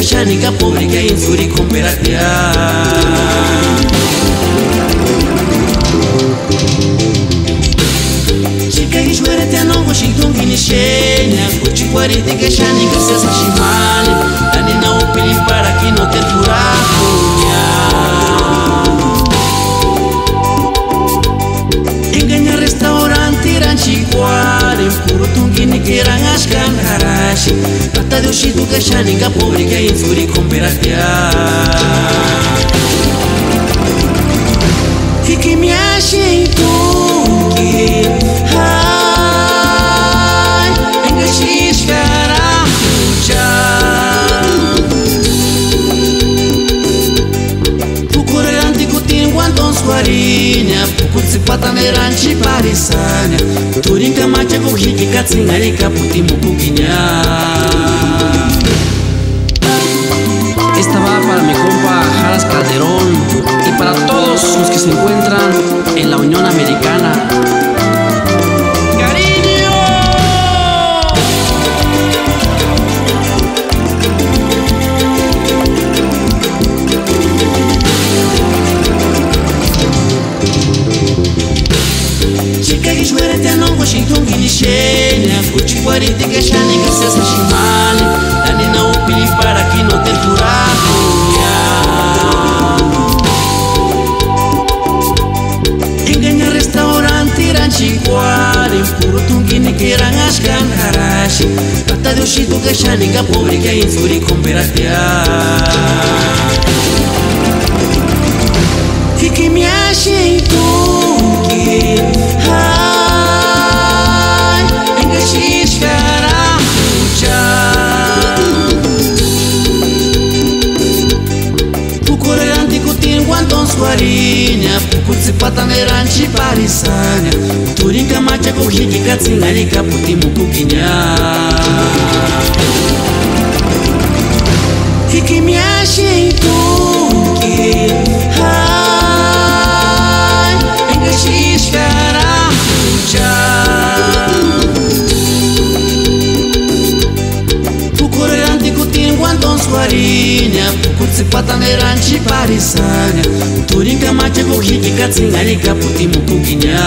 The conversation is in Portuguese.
kashanika pobre que insuri comperatia. Chica que juere te no Washington que ni shenya, cuchi cuarenta que shanika se hace shimane, dani na upili para que no te duracoña. Engaña restaurante ranchicuare, puro tungini que eran ashkan harashi, pata de oshitu que shanika pobre que insuri comperatia. Fique me ajeitando que ai engaxis caramucha Pucorante cutin guanton squarinha Pucutsi pataneranchi parisania Turinca macha kuhiki katsingari kaputi mukukinya. Esta va para mi compa Jaras Calderón y para todos los que se encuentran en la Unión Americana. ¡Cariño! Chica que juere te no Washington que ni shenya, cuchi cuarenta que shani que se hace shimane, dani na upili para que no te duracoña. Engaña restaurante ranchicuare, puro tungini que eran ashkan harashi, pata de oshitu que shanika pobre que insuri comperatia. Fique me ajeitando que ai engaxis caramucha Pucorante cutin guanton squarinha Pucutsi pataneranchi parisania Turinca macha kuhiki katsingari kaputi mukukinya. Fique me ajeitando que ai engaxis caramucha Pucorante cutin guanton squarinha Pucutsi pataneranchi parisania Turinca macha kuhiki katsingari kaputi mukukinya.